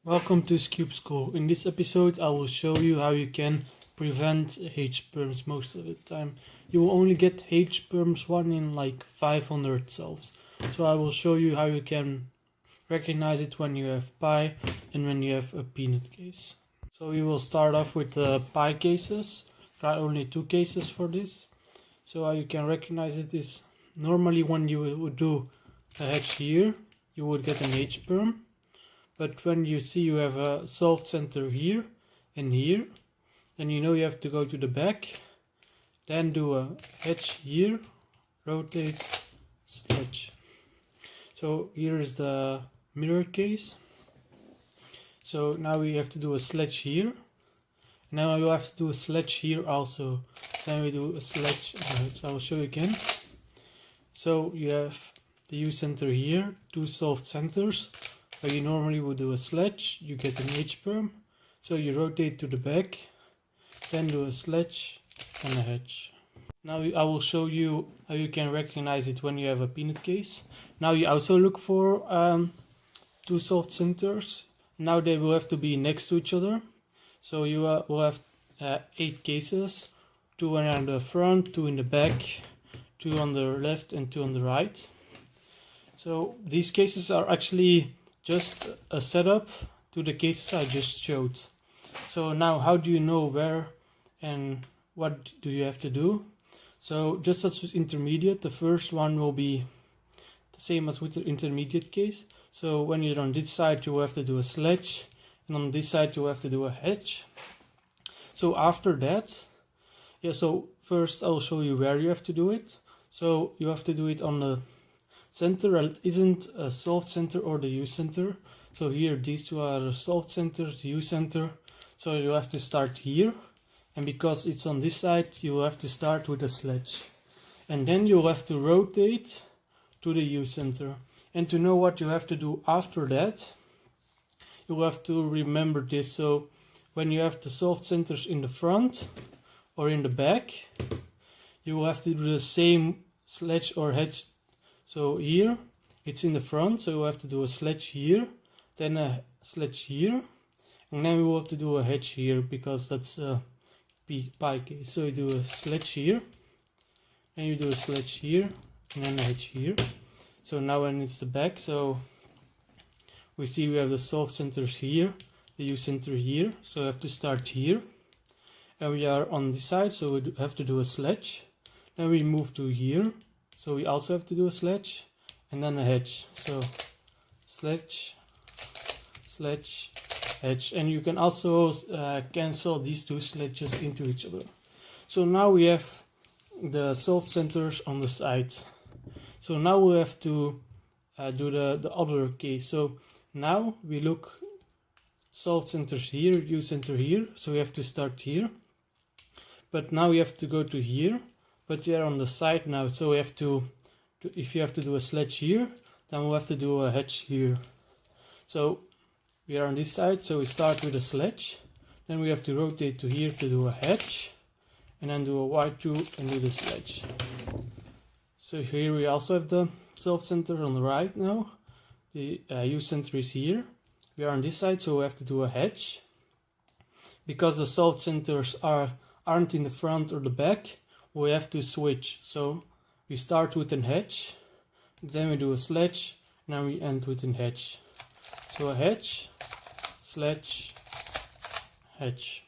Welcome to SkewbSchool. In this episode I will show you how you can prevent H Perms most of the time. You will only get H Perms 1 in like 500 solves. So I will show you how you can recognize it when you have pi and when you have a peanut case. So we will start off with the pi cases. There are only two cases for this. So how you can recognize it is normally when you would do a hedge here, you would get an H Perm. But when you see you have a solved center here and here, then you know you have to go to the back, then do a hedge here, rotate, sledge. So here is the mirror case. So now we have to do a sledge here. Now you have to do a sledge here also. Then we do a sledge. So I will show you again. So you have the U center here, two solved centers. Where you normally would do a sledge, you get an H perm. So you rotate to the back, then do a sledge and a hedge. Now I will show you how you can recognize it when you have a peanut case. Now you also look for two solved centers. Now they will have to be next to each other. So you will have 8 cases, 2 in the front, 2 in the back, 2 on the left and 2 on the right. So these cases are actually just a setup to the cases I just showed. So now how do you know where and what do you have to do? So just as with intermediate, the first one will be the same as with the intermediate case. So when you're on this side you will have to do a sledge, and on this side you will have to do a hedge. So after that, so first I'll show you where you have to do it. So you have to do it on the center that isn't a solved center or the U center. So here these two are the solved centers, the U center. So you have to start here, and because it's on this side you have to start with a sledge, and then you'll have to rotate to the U center. And to know what you have to do after that, you'll have to remember this. So when you have the solved centers in the front or in the back, you will have to do the same sledge or hedge. So here it's in the front, so you have to do a sledge here, then a sledge here, and then we will have to do a hedge here because that's a pi case. So you do a sledge here, and you do a sledge here, and then a hedge here. So now when it's the back, so we see we have the solved centers here, the U center here, so we have to start here, and we are on this side, so we have to do a sledge. Then we move to here. So we also have to do a sledge and then a hedge. So sledge, sledge, hedge. And you can also cancel these two sledges into each other. So now we have the solved centers on the side. So now we have to do the other case. So now we look solved centers here, U center here. So we have to start here. But now we have to go to here. But they are on the side now, so we have to, if you have to do a sledge here, then we'll have to do a hedge here. So we are on this side, so we start with a sledge, then we have to rotate to here to do a hedge, and then do a Y2 and do the sledge. So here we also have the solved center on the right now. The U center is here. We are on this side, so we have to do a hedge. Because the solved centers aren't in the front or the back, we have to switch. So we start with an hedge, then we do a sledge, and then we end with an hedge. So a hedge, sledge, hedge.